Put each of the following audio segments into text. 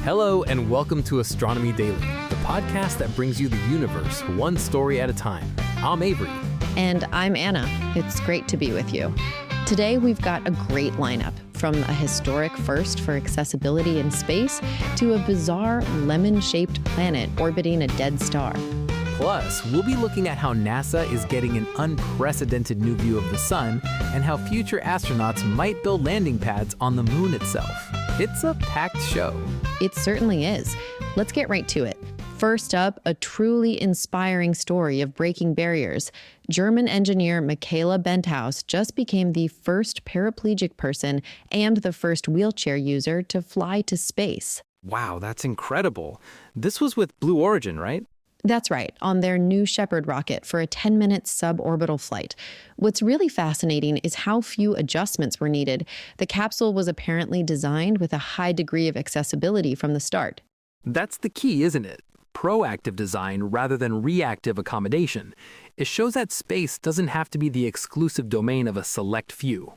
Hello and welcome to Astronomy Daily, the podcast that brings you the universe one story at a time. I'm Avery. And I'm Anna. It's great to be with you. Today we've got a great lineup, from a historic first for accessibility in space to a bizarre lemon-shaped planet orbiting a dead star. Plus, we'll be looking at how NASA is getting an unprecedented new view of the sun and how future astronauts might build landing pads on the moon itself. It's a packed show. It certainly is. Let's get right to it. First up, a truly inspiring story of breaking barriers. German engineer Michaela Benthaus just became the first paraplegic person and the first wheelchair user to fly to space. Wow, that's incredible. This was with Blue Origin, right? That's right, on their new Shepard rocket for a 10-minute suborbital flight. What's really fascinating is how few adjustments were needed. The capsule was apparently designed with a high degree of accessibility from the start. That's the key, isn't it? Proactive design rather than reactive accommodation. It shows that space doesn't have to be the exclusive domain of a select few.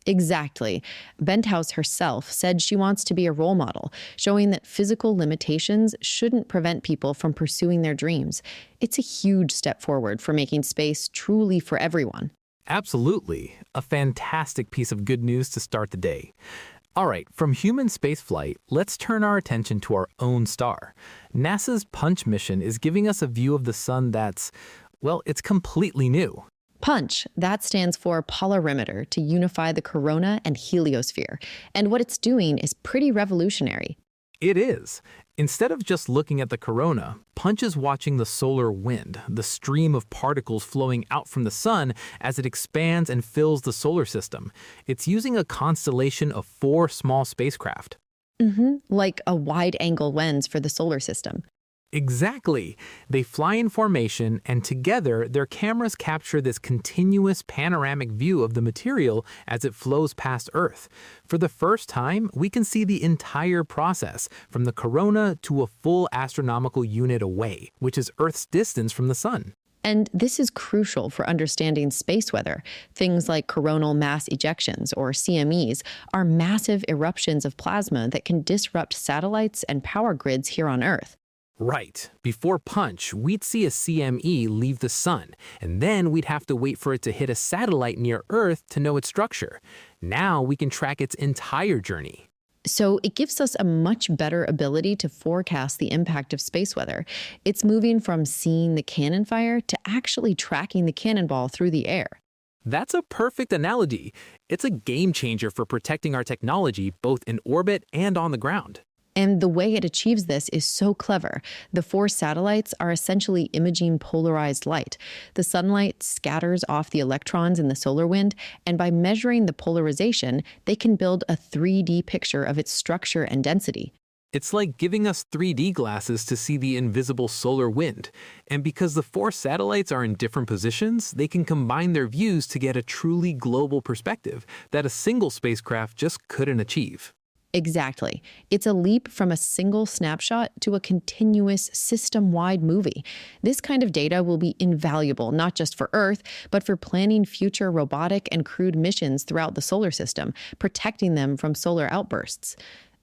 Exactly. Benthaus herself said she wants to be a role model, showing that physical limitations shouldn't prevent people from pursuing their dreams. It's a huge step forward for making space truly for everyone. Absolutely. A fantastic piece of good news to start the day. All right, from human spaceflight, let's turn our attention to our own star. NASA's Punch mission is giving us a view of the sun that's, well, it's completely new. PUNCH, that stands for polarimeter, to unify the corona and heliosphere. And what it's doing is pretty revolutionary. It is. Instead of just looking at the corona, PUNCH is watching the solar wind, the stream of particles flowing out from the sun as it expands and fills the solar system. It's using a constellation of 4 small spacecraft. Like a wide-angle lens for the solar system. Exactly. They fly in formation, and together their cameras capture this continuous panoramic view of the material as it flows past Earth. For the first time, we can see the entire process, from the corona to a full astronomical unit away, which is Earth's distance from the sun. And this is crucial for understanding space weather. Things like coronal mass ejections, or CMEs, are massive eruptions of plasma that can disrupt satellites and power grids here on Earth. Right. Before PUNCH, we'd see a CME leave the sun, and then we'd have to wait for it to hit a satellite near Earth to know its structure. Now we can track its entire journey. So it gives us a much better ability to forecast the impact of space weather. It's moving from seeing the cannon fire to actually tracking the cannonball through the air. That's a perfect analogy. It's a game changer for protecting our technology both in orbit and on the ground. And the way it achieves this is so clever. The 4 satellites are essentially imaging polarized light. The sunlight scatters off the electrons in the solar wind, and by measuring the polarization, they can build a 3D picture of its structure and density. It's like giving us 3D glasses to see the invisible solar wind. And because the 4 satellites are in different positions, they can combine their views to get a truly global perspective that a single spacecraft just couldn't achieve. Exactly. It's a leap from a single snapshot to a continuous system-wide movie. This kind of data will be invaluable not just for Earth, but for planning future robotic and crewed missions throughout the solar system, protecting them from solar outbursts.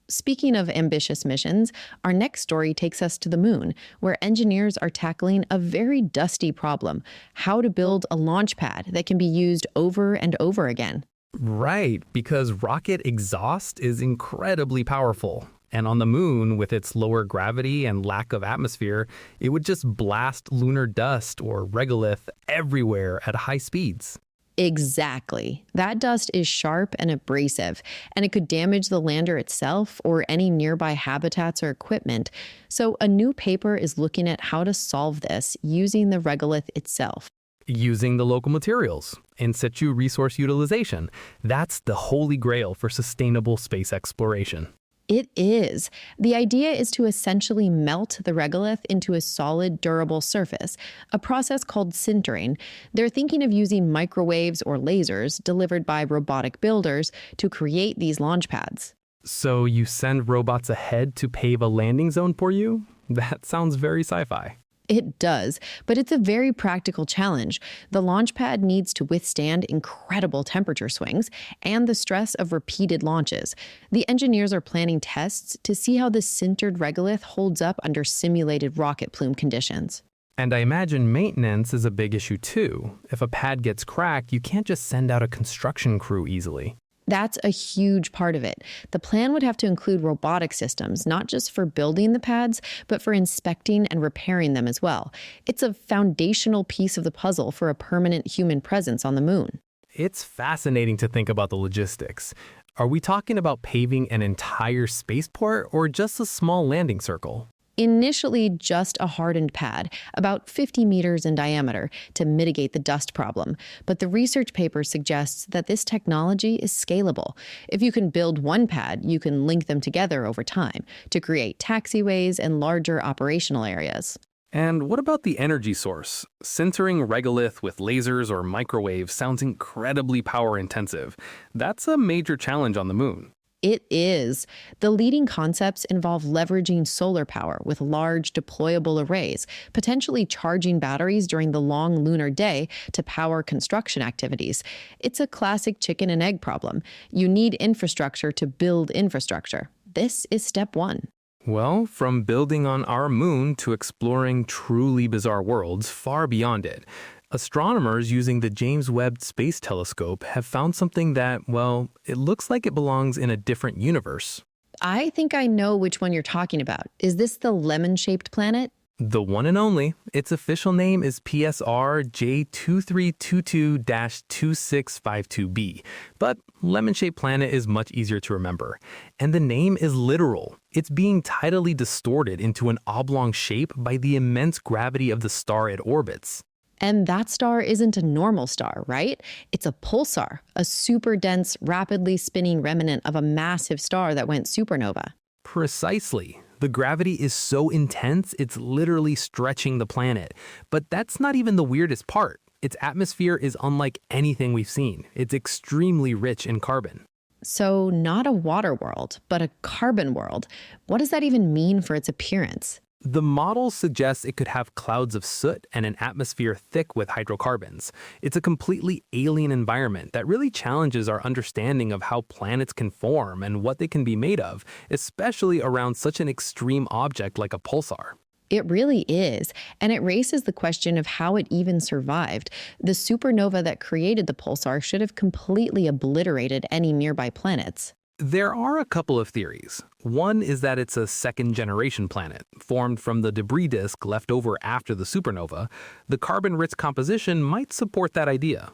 Speaking of ambitious missions, our next story takes us to the moon, where engineers are tackling a very dusty problem: how to build a launch pad that can be used over and over again. Right, because rocket exhaust is incredibly powerful. And on the moon, with its lower gravity and lack of atmosphere, it would just blast lunar dust or regolith everywhere at high speeds. Exactly. That dust is sharp and abrasive, and it could damage the lander itself or any nearby habitats or equipment. So a new paper is looking at how to solve this using the regolith itself. Using the local materials, in situ resource utilization. That's the holy grail for sustainable space exploration. It is. The idea is to essentially melt the regolith into a solid, durable surface, a process called sintering. They're thinking of using microwaves or lasers delivered by robotic builders to create these launch pads. So you send robots ahead to pave a landing zone for you? That sounds very sci-fi. It does, but it's a very practical challenge. The launch pad needs to withstand incredible temperature swings and the stress of repeated launches. The engineers are planning tests to see how the sintered regolith holds up under simulated rocket plume conditions. And I imagine maintenance is a big issue too. If a pad gets cracked, you can't just send out a construction crew easily. That's a huge part of it. The plan would have to include robotic systems, not just for building the pads, but for inspecting and repairing them as well. It's a foundational piece of the puzzle for a permanent human presence on the moon. It's fascinating to think about the logistics. Are we talking about paving an entire spaceport or just a small landing circle? Initially just a hardened pad, about 50 meters in diameter, to mitigate the dust problem. But the research paper suggests that this technology is scalable. If you can build one pad, you can link them together over time to create taxiways and larger operational areas. And what about the energy source? Sintering regolith with lasers or microwaves sounds incredibly power intensive. That's a major challenge on the moon. It is. The leading concepts involve leveraging solar power with large deployable arrays, potentially charging batteries during the long lunar day to power construction activities. It's a classic chicken and egg problem. You need infrastructure to build infrastructure. This is step one. Well, from building on our moon to exploring truly bizarre worlds far beyond it, astronomers using the James Webb Space Telescope have found something that, well, it looks like it belongs in a different universe. I think I know which one you're talking about. Is this the lemon-shaped planet? The one and only. Its official name is PSR J2322-2652b, but lemon-shaped planet is much easier to remember. And the name is literal. It's being tidally distorted into an oblong shape by the immense gravity of the star it orbits. And that star isn't a normal star, right? It's a pulsar, a super dense, rapidly spinning remnant of a massive star that went supernova. Precisely. The gravity is so intense, it's literally stretching the planet. But that's not even the weirdest part. Its atmosphere is unlike anything we've seen. It's extremely rich in carbon. So not a water world, but a carbon world. What does that even mean for its appearance? The model suggests it could have clouds of soot and an atmosphere thick with hydrocarbons. It's a completely alien environment that really challenges our understanding of how planets can form and what they can be made of, especially around such an extreme object like a pulsar. It really is, and it raises the question of how it even survived. The supernova that created the pulsar should have completely obliterated any nearby planets. There are a couple of theories. One is that it's a second-generation planet, formed from the debris disk left over after the supernova. The carbon-rich composition might support that idea.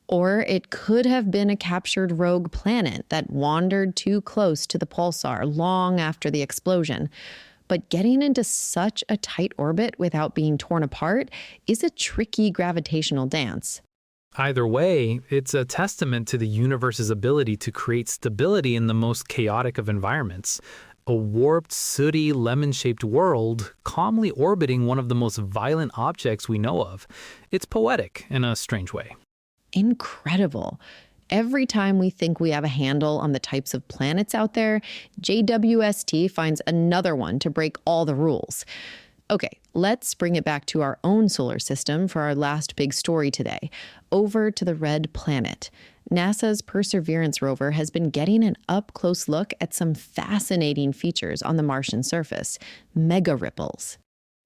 Or it could have been a captured rogue planet that wandered too close to the pulsar long after the explosion. But getting into such a tight orbit without being torn apart is a tricky gravitational dance. Either way, it's a testament to the universe's ability to create stability in the most chaotic of environments. A warped, sooty, lemon-shaped world calmly orbiting one of the most violent objects we know of. It's poetic in a strange way. Incredible. Every time we think we have a handle on the types of planets out there, JWST finds another one to break all the rules. Okay, let's bring it back to our own solar system for our last big story today. Over to the red planet. NASA's Perseverance rover has been getting an up-close look at some fascinating features on the Martian surface. Megaripples.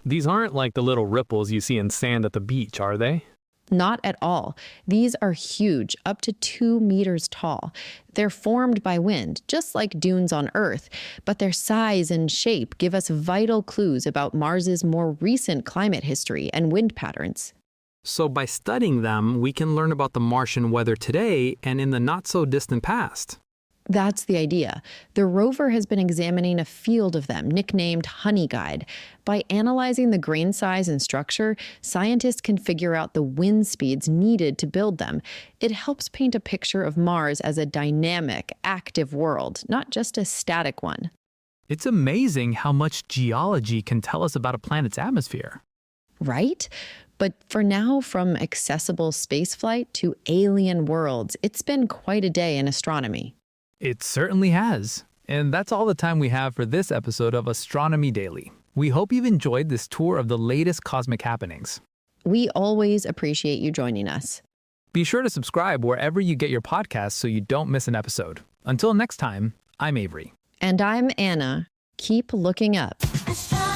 These aren't like the little ripples you see in sand at the beach, are they? Not at all. These are huge, up to 2 meters tall. They're formed by wind, just like dunes on Earth, but their size and shape give us vital clues about Mars's more recent climate history and wind patterns. So by studying them, we can learn about the Martian weather today and in the not-so-distant past. That's the idea. The rover has been examining a field of them, nicknamed Honey Guide. By analyzing the grain size and structure, scientists can figure out the wind speeds needed to build them. It helps paint a picture of Mars as a dynamic, active world, not just a static one. It's amazing how much geology can tell us about a planet's atmosphere. Right? But for now, from accessible spaceflight to alien worlds, it's been quite a day in astronomy. It certainly has. And that's all the time we have for this episode of Astronomy Daily. We hope you've enjoyed this tour of the latest cosmic happenings. We always appreciate you joining us. Be sure to subscribe wherever you get your podcasts so you don't miss an episode. Until next time, I'm Avery. And I'm Anna. Keep looking up. Astronomy.